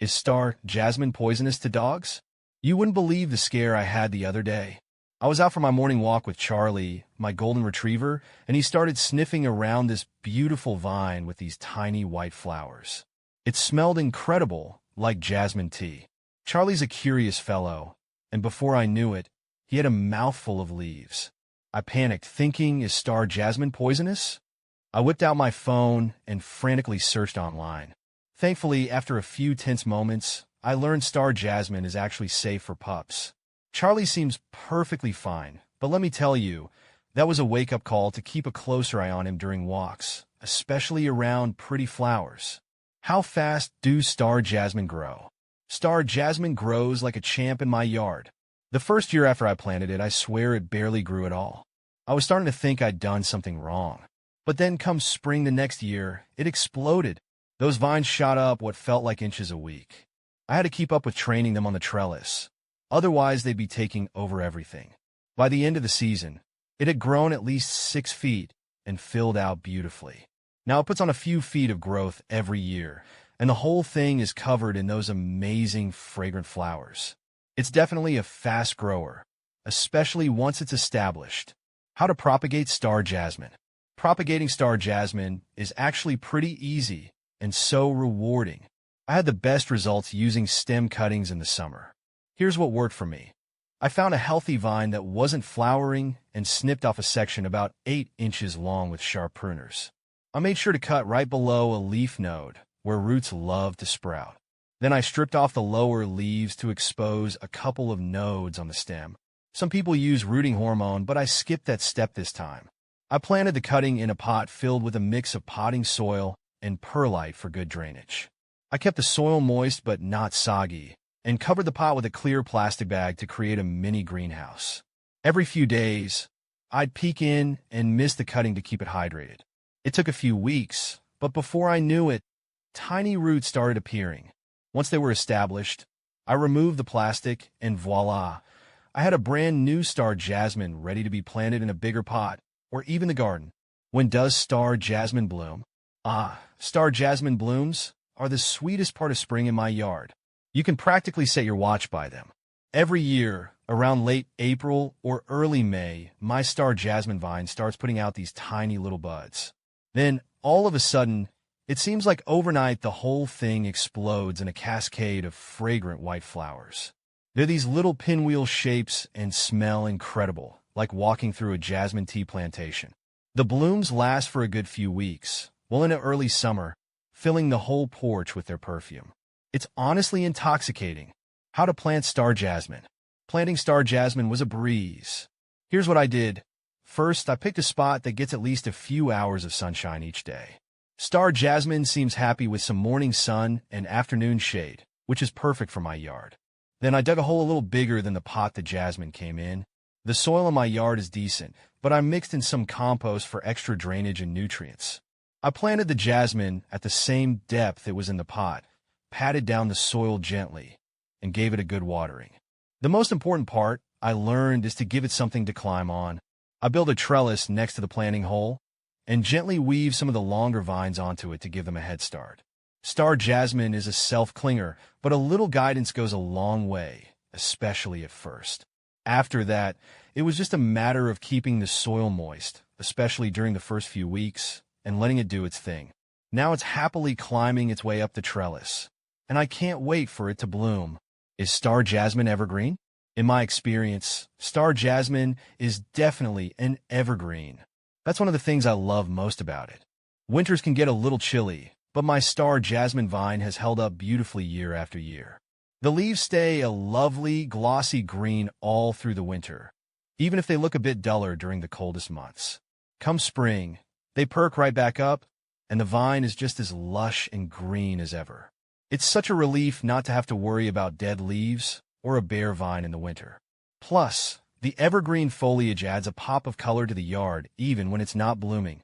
Is star jasmine poisonous to dogs? You wouldn't believe the scare I had the other day. I was out for my morning walk with Charlie, my golden retriever, and he started sniffing around this beautiful vine with these tiny white flowers. It smelled incredible, like jasmine tea. Charlie's a curious fellow, and before I knew it, he had a mouthful of leaves. I panicked, thinking, is star jasmine poisonous? I whipped out my phone and frantically searched online. Thankfully, after a few tense moments, I learned star jasmine is actually safe for pups. Charlie seems perfectly fine, but let me tell you, that was a wake-up call to keep a closer eye on him during walks, especially around pretty flowers. How fast do star jasmine grow? Star jasmine grows like a champ in my yard. The first year after I planted it, I swear it barely grew at all. I was starting to think I'd done something wrong. But then come spring the next year, it exploded. Those vines shot up what felt like inches a week. I had to keep up with training them on the trellis. Otherwise, they'd be taking over everything. By the end of the season, it had grown at least 6 feet and filled out beautifully. Now it puts on a few feet of growth every year, and the whole thing is covered in those amazing fragrant flowers. It's definitely a fast grower, especially once it's established. How to propagate star jasmine? Propagating star jasmine is actually pretty easy and so rewarding. I had the best results using stem cuttings in the summer. Here's what worked for me. I found a healthy vine that wasn't flowering and snipped off a section about 8 inches long with sharp pruners. I made sure to cut right below a leaf node, where roots love to sprout. Then I stripped off the lower leaves to expose a couple of nodes on the stem. Some people use rooting hormone, but I skipped that step this time. I planted the cutting in a pot filled with a mix of potting soil and perlite for good drainage. I kept the soil moist but not soggy, and covered the pot with a clear plastic bag to create a mini greenhouse. Every few days, I'd peek in and mist the cutting to keep it hydrated. It took a few weeks, but before I knew it, tiny roots started appearing. Once they were established, I removed the plastic, and voila, I had a brand new star jasmine ready to be planted in a bigger pot, or even the garden. When does star jasmine bloom? Star jasmine blooms are the sweetest part of spring in my yard. You can practically set your watch by them. Every year, around late April or early May, my star jasmine vine starts putting out these tiny little buds. Then, all of a sudden, it seems like overnight the whole thing explodes in a cascade of fragrant white flowers. They're these little pinwheel shapes and smell incredible, like walking through a jasmine tea plantation. The blooms last for a good few weeks, well into early summer, filling the whole porch with their perfume. It's honestly intoxicating. How to plant star jasmine. Planting star jasmine was a breeze. Here's what I did. First, I picked a spot that gets at least a few hours of sunshine each day. Star jasmine seems happy with some morning sun and afternoon shade, which is perfect for my yard. Then I dug a hole a little bigger than the pot the jasmine came in. The soil in my yard is decent, but I mixed in some compost for extra drainage and nutrients. I planted the jasmine at the same depth it was in the pot, patted down the soil gently, and gave it a good watering. The most important part, I learned, is to give it something to climb on. I built a trellis next to the planting hole and gently weave some of the longer vines onto it to give them a head start. Star jasmine is a self-clinger, but a little guidance goes a long way, especially at first. After that, it was just a matter of keeping the soil moist, especially during the first few weeks, and letting it do its thing. Now it's happily climbing its way up the trellis, and I can't wait for it to bloom. Is star jasmine evergreen? In my experience, star jasmine is definitely an evergreen. That's one of the things I love most about it. Winters can get a little chilly, but my star jasmine vine has held up beautifully year after year. The leaves stay a lovely, glossy green all through the winter, even if they look a bit duller during the coldest months. Come spring, they perk right back up, and the vine is just as lush and green as ever. It's such a relief not to have to worry about dead leaves or a bare vine in the winter. Plus, the evergreen foliage adds a pop of color to the yard even when it's not blooming.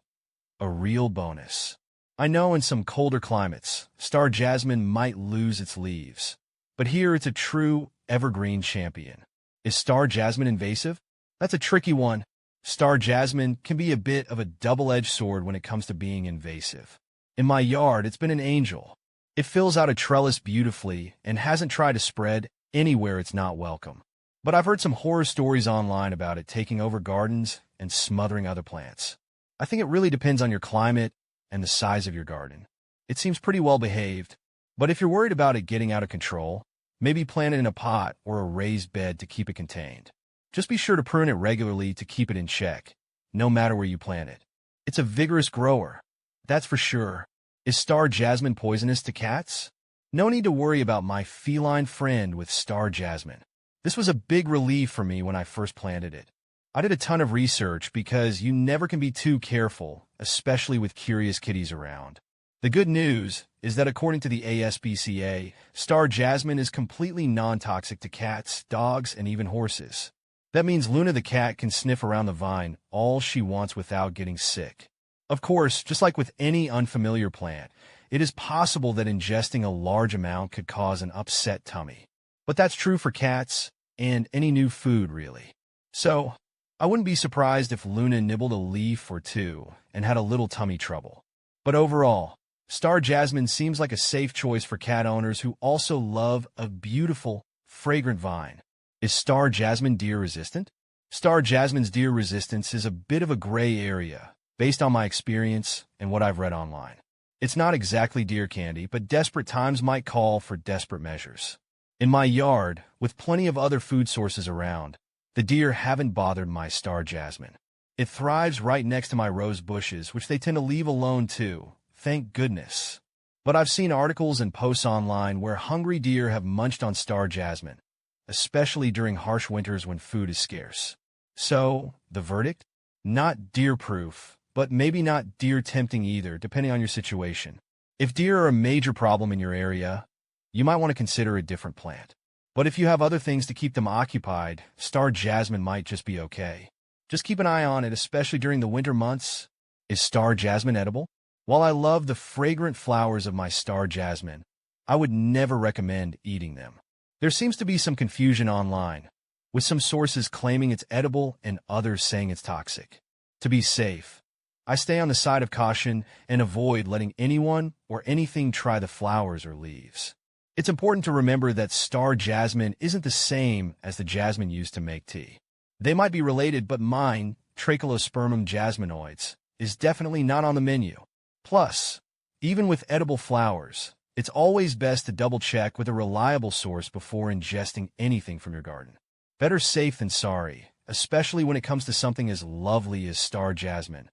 A real bonus. I know in some colder climates, star jasmine might lose its leaves, but here it's a true evergreen champion. Is star jasmine invasive? That's a tricky one. Star jasmine can be a bit of a double-edged sword when it comes to being invasive. In my yard, it's been an angel. It fills out a trellis beautifully and hasn't tried to spread anywhere it's not welcome. But I've heard some horror stories online about it taking over gardens and smothering other plants. I think it really depends on your climate and the size of your garden. It seems pretty well behaved, but if you're worried about it getting out of control, maybe plant it in a pot or a raised bed to keep it contained. Just be sure to prune it regularly to keep it in check, no matter where you plant it. It's a vigorous grower, that's for sure. Is star jasmine poisonous to cats? No need to worry about my feline friend with star jasmine. This was a big relief for me when I first planted it. I did a ton of research because you never can be too careful, especially with curious kitties around. The good news is that according to the ASPCA, star jasmine is completely non-toxic to cats, dogs, and even horses. That means Luna the cat can sniff around the vine all she wants without getting sick. Of course, just like with any unfamiliar plant, it is possible that ingesting a large amount could cause an upset tummy. But that's true for cats and any new food, really. So, I wouldn't be surprised if Luna nibbled a leaf or two and had a little tummy trouble. But overall, star jasmine seems like a safe choice for cat owners who also love a beautiful, fragrant vine. Is star jasmine deer resistant? Star jasmine's deer resistance is a bit of a gray area, based on my experience and what I've read online. It's not exactly deer candy, but desperate times might call for desperate measures. In my yard, with plenty of other food sources around, the deer haven't bothered my star jasmine. It thrives right next to my rose bushes, which they tend to leave alone too, thank goodness. But I've seen articles and posts online where hungry deer have munched on star jasmine, especially during harsh winters when food is scarce. So, the verdict? Not deer-proof, but maybe not deer-tempting either, depending on your situation. If deer are a major problem in your area, you might want to consider a different plant. But if you have other things to keep them occupied, star jasmine might just be okay. Just keep an eye on it, especially during the winter months. Is star jasmine edible? While I love the fragrant flowers of my star jasmine, I would never recommend eating them. There seems to be some confusion online, with some sources claiming it's edible and others saying it's toxic. To be safe, I stay on the side of caution and avoid letting anyone or anything try the flowers or leaves. It's important to remember that star jasmine isn't the same as the jasmine used to make tea. They might be related, but mine, Trachelospermum jasminoides, is definitely not on the menu. Plus, even with edible flowers, it's always best to double-check with a reliable source before ingesting anything from your garden. Better safe than sorry, especially when it comes to something as lovely as star jasmine.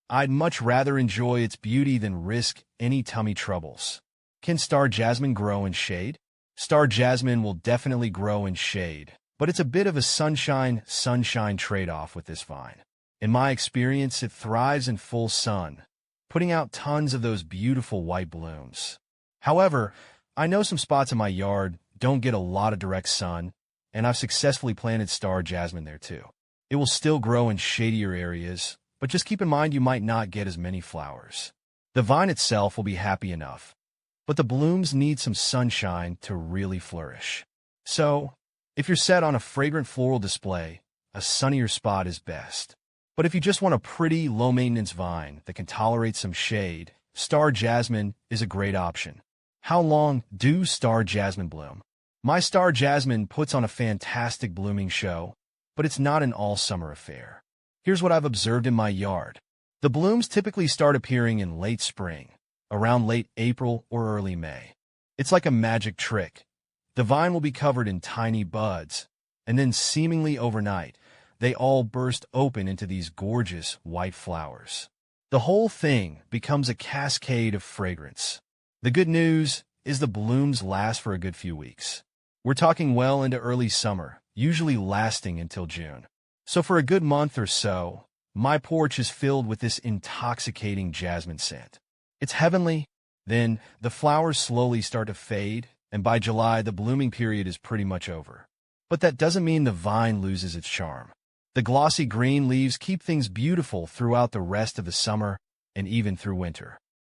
I'd much rather enjoy its beauty than risk any tummy troubles. Can star jasmine grow in shade? Star jasmine will definitely grow in shade, but it's a bit of a sunshine trade-off with this vine. In my experience, it thrives in full sun, putting out tons of those beautiful white blooms. However, I know some spots in my yard don't get a lot of direct sun, and I've successfully planted star jasmine there too. It will still grow in shadier areas, but just keep in mind you might not get as many flowers. The vine itself will be happy enough, but the blooms need some sunshine to really flourish. So, if you're set on a fragrant floral display, a sunnier spot is best. But if you just want a pretty, low-maintenance vine that can tolerate some shade, star jasmine is a great option. How long do star jasmine bloom? My star jasmine puts on a fantastic blooming show, but it's not an all-summer affair. Here's what I've observed in my yard. The blooms typically start appearing in late spring, around late April or early May. It's like a magic trick. The vine will be covered in tiny buds, and then seemingly overnight, they all burst open into these gorgeous white flowers. The whole thing becomes a cascade of fragrance. The good news is the blooms last for a good few weeks. We're talking well into early summer, usually lasting until June. So for a good month or so, my porch is filled with this intoxicating jasmine scent. It's heavenly. Then the flowers slowly start to fade, and by July the blooming period is pretty much over. But that doesn't mean the vine loses its charm. The glossy green leaves keep things beautiful throughout the rest of the summer and even through winter.